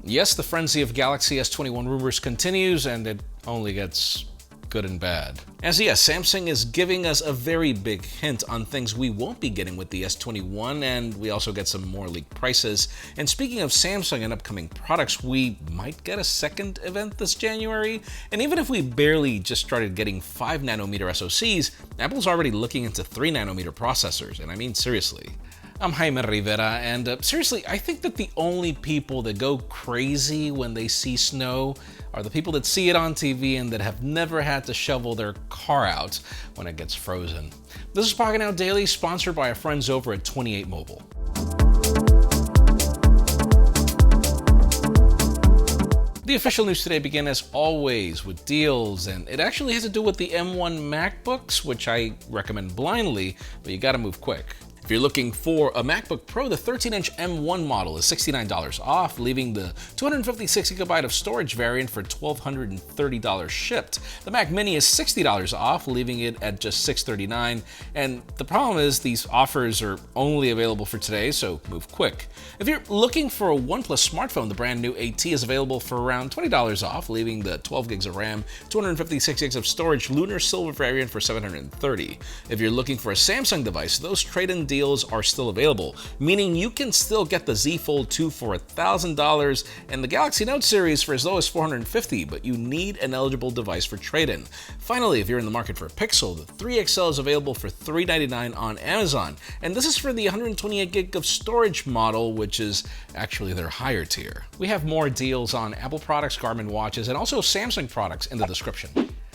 Yes, the frenzy of Galaxy S21 rumors continues, and it only gets good and bad. As yes, Samsung is giving us a very big hint on things we won't be getting with the S21, and we also get some more leaked prices. And speaking of Samsung and upcoming products, we might get a second event this January. And even if we barely just started getting 5nm SoCs, Apple's already looking into 3nm processors, and I mean seriously. I'm Jaime Rivera, and seriously, I think that the only people that go crazy when they see snow are the people that see it on TV and that have never had to shovel their car out when it gets frozen. This is Pocketnow Daily, sponsored by our friends over at 28 Mobile. The official news today began as always with deals, and it actually has to do with the M1 MacBooks, which I recommend blindly, but you gotta move quick. If you're looking for a MacBook Pro, the 13-inch M1 model is $69 off, leaving the 256GB of storage variant for $1,230 shipped. The Mac Mini is $60 off, leaving it at just $639. And the problem is these offers are only available for today, so move quick. If you're looking for a OnePlus smartphone, the brand new AT is available for around $20 off, leaving the 12 gigs of RAM, 256 gigs of storage Lunar Silver variant for $730. If you're looking for a Samsung device, those trade-in deals are still available, meaning you can still get the Z Fold 2 for $1,000 and the Galaxy Note series for as low as $450, but you need an eligible device for trade-in. Finally, if you're in the market for a Pixel, the 3XL is available for $399 on Amazon, and this is for the 128GB of storage model, which is actually their higher tier. We have more deals on Apple products, Garmin watches, and also Samsung products in the description.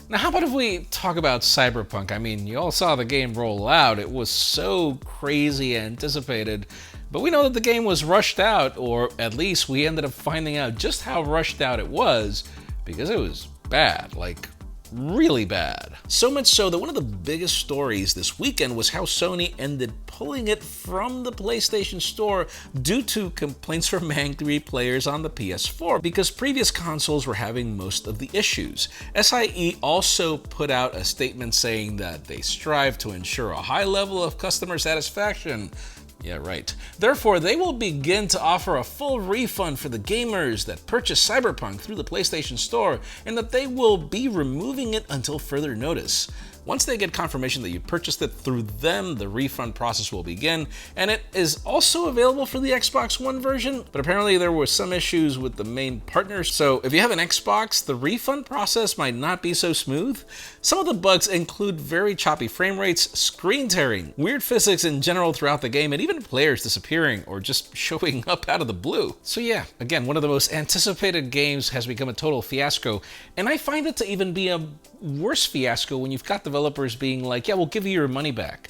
Now, how about if we talk about Cyberpunk? I mean, you all saw the game roll out. It was so crazy anticipated, but we know that the game was rushed out, or at least we ended up finding out just how rushed out it was, because it was bad, like really bad. So much so that one of the biggest stories this weekend was how Sony ended pulling it from the PlayStation Store due to complaints from angry players on the PS4, because previous consoles were having most of the issues. SIE also put out a statement saying that they strive to ensure a high level of customer satisfaction. Yeah, right. Therefore, they will begin to offer a full refund for the gamers that purchase Cyberpunk through the PlayStation Store, and that they will be removing it until further notice. Once they get confirmation that you purchased it through them, the refund process will begin, and it is also available for the Xbox One version, but apparently there were some issues with the main partners, so if you have an Xbox, the refund process might not be so smooth. Some of the bugs include very choppy frame rates, screen tearing, weird physics in general throughout the game, and even players disappearing or just showing up out of the blue. So yeah, again, one of the most anticipated games has become a total fiasco, and I find it to even be a worse fiasco when you've got developers being like, yeah, we'll give you your money back.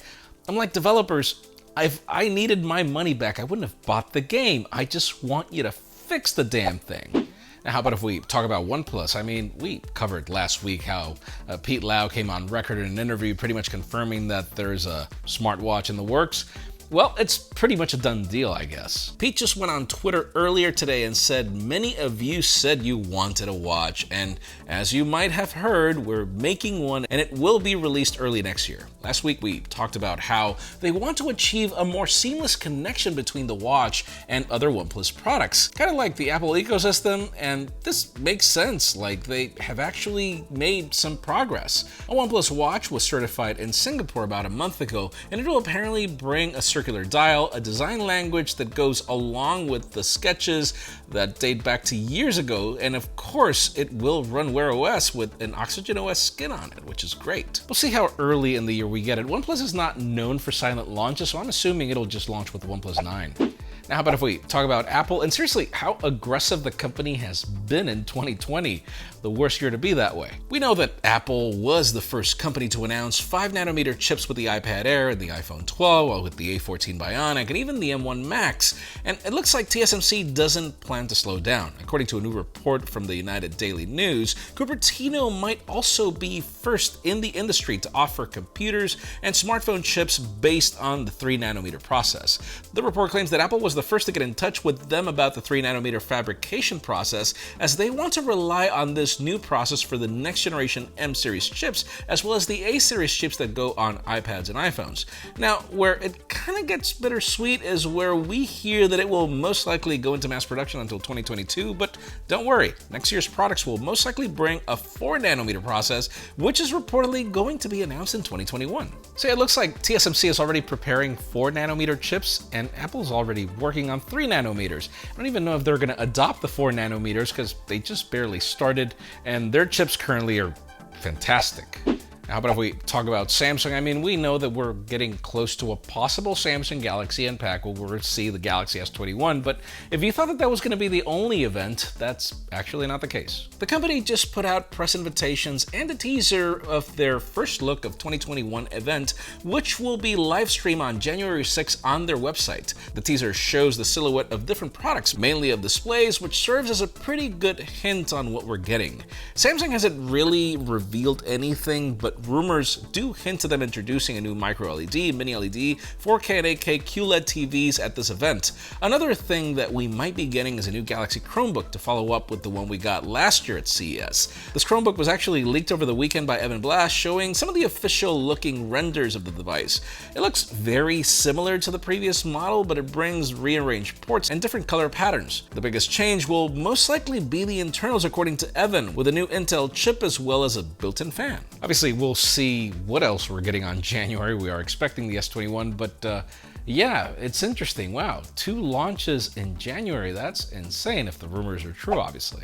I'm like, developers, if I needed my money back, I wouldn't have bought the game. I just want you to fix the damn thing. Now, how about if we talk about OnePlus? I mean, we covered last week how Pete Lau came on record in an interview pretty much confirming that there's a smartwatch in the works. Well, it's pretty much a done deal, I guess. Pete just went on Twitter earlier today and said, many of you said you wanted a watch, and as you might have heard, we're making one and it will be released early next year. Last week we talked about how they want to achieve a more seamless connection between the watch and other OnePlus products, kind of like the Apple ecosystem, and this makes sense, like they have actually made some progress. A OnePlus watch was certified in Singapore about a month ago, and it will apparently bring a circular dial, a design language that goes along with the sketches that date back to years ago, and of course it will run Wear OS with an Oxygen OS skin on it, which is great. We'll see how early in the year we get it. OnePlus is not known for silent launches, so I'm assuming it'll just launch with the OnePlus 9. Now, how about if we talk about Apple, and seriously, how aggressive the company has been in 2020, the worst year to be that way. We know that Apple was the first company to announce 5nm chips with the iPad Air and the iPhone 12, with the A14 Bionic, and even the M1 Max, and it looks like TSMC doesn't plan to slow down. According to a new report from the United Daily News, Cupertino might also be first in the industry to offer computers and smartphone chips based on the 3nm process. The report claims that Apple was the the first to get in touch with them about the 3nm fabrication process, as they want to rely on this new process for the next generation M series chips, as well as the A series chips that go on iPads and iPhones. Now, where it kind of gets bittersweet is where we hear that it will most likely go into mass production until 2022, but don't worry, next year's products will most likely bring a 4nm process, which is reportedly going to be announced in 2021. So it looks like TSMC is already preparing 4nm chips, and Apple's already working on 3nm. I don't even know if they're going to adopt the 4nm because they just barely started, and their chips currently are fantastic. How about if we talk about Samsung? I mean, we know that we're getting close to a possible Samsung Galaxy unpack where we'll see the Galaxy S21, but if you thought that that was going to be the only event, that's actually not the case. The company just put out press invitations and a teaser of their first look of 2021 event, which will be live streamed on January 6th on their website. The teaser shows the silhouette of different products, mainly of displays, which serves as a pretty good hint on what we're getting. Samsung hasn't really revealed anything, but rumors do hint to them introducing a new micro LED, mini LED, 4K and 8K QLED TVs at this event. Another thing that we might be getting is a new Galaxy Chromebook to follow up with the one we got last year at CES. This Chromebook was actually leaked over the weekend by Evan Blass, showing some of the official looking renders of the device. It looks very similar to the previous model, but it brings rearranged ports and different color patterns. The biggest change will most likely be the internals, according to Evan, with a new Intel chip as well as a built-in fan. Obviously, we'll see what else we're getting on January. We are expecting the S21, but yeah, it's interesting. Wow, 2 launches in January. That's insane if the rumors are true, obviously.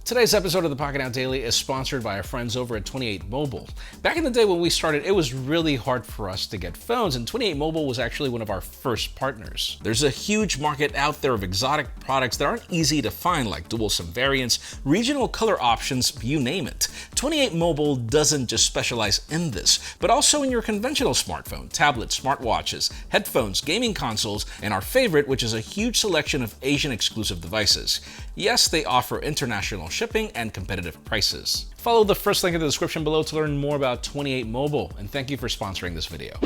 Today's episode of the Pocketnow Daily is sponsored by our friends over at 28 Mobile. Back in the day when we started, it was really hard for us to get phones, and 28 Mobile was actually one of our first partners. There's a huge market out there of exotic products that aren't easy to find, like dual SIM variants, regional color options, you name it. 28 Mobile doesn't just specialize in this, but also in your conventional smartphone, tablets, smartwatches, headphones, gaming consoles, and our favorite, which is a huge selection of Asian exclusive devices. Yes, they offer international shipping and competitive prices. Follow the first link in the description below to learn more about 28 Mobile, and thank you for sponsoring this video.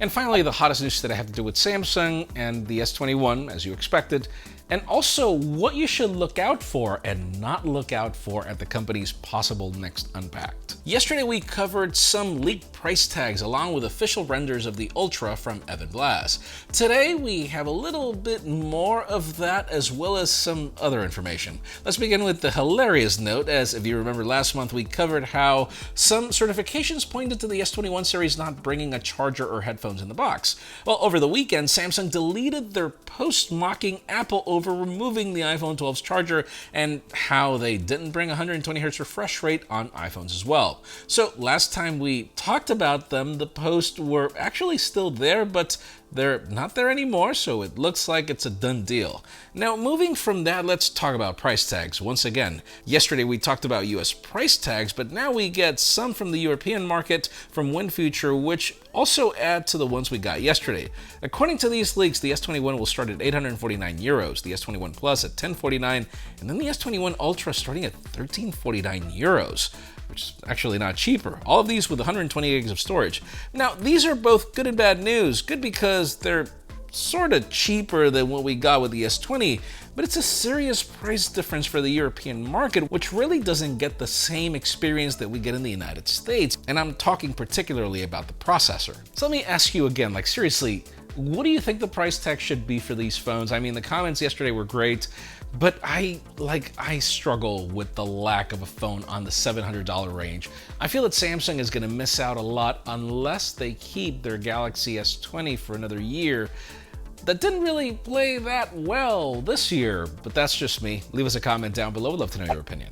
And finally, the hottest news that I have to do with Samsung and the S21, as you expected, and also what you should look out for and not look out for at the company's possible next Unpacked. Yesterday, we covered some leaked price tags along with official renders of the Ultra from Evan Blass. Today, we have a little bit more of that as well as some other information. Let's begin with the hilarious note, as if you remember last month, we covered how some certifications pointed to the S21 series not bringing a charger or headphones in the box. Well, over the weekend, Samsung deleted their post mocking Apple over removing the iPhone 12's charger and how they didn't bring 120Hz refresh rate on iPhones as well. So last time we talked about them, the posts were actually still there, but they're not there anymore, so it looks like it's a done deal. Now, moving from that, let's talk about price tags. Once again, yesterday we talked about US price tags, but now we get some from the European market from WinFuture, which also add to the ones we got yesterday. According to these leaks, the S21 will start at 849 euros, the S21 Plus at 1049, and then the S21 Ultra starting at 1349 euros. Which is actually not cheaper. All of these with 120 gigs of storage. Now, these are both good and bad news. Good because they're sort of cheaper than what we got with the S20, but it's a serious price difference for the European market, which really doesn't get the same experience that we get in the United States. And I'm talking particularly about the processor. So let me ask you again, like seriously, what do you think the price tag should be for these phones? I mean, the comments yesterday were great, but I struggle with the lack of a phone on the $700 range. I feel that Samsung is going to miss out a lot unless they keep their Galaxy S20 for another year. That didn't really play that well this year, but that's just me. Leave us a comment down below. We'd love to know your opinion.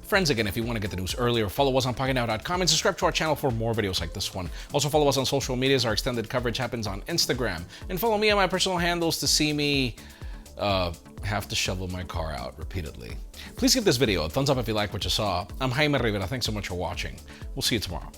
Friends, again, if you want to get the news earlier, follow us on Pocketnow.com and subscribe to our channel for more videos like this one. Also follow us on social medias. Our extended coverage happens on Instagram. And follow me on my personal handles to see me have to shovel my car out repeatedly. Please give this video a thumbs up if you like what you saw. I'm Jaime Rivera. Thanks so much for watching. We'll see you tomorrow.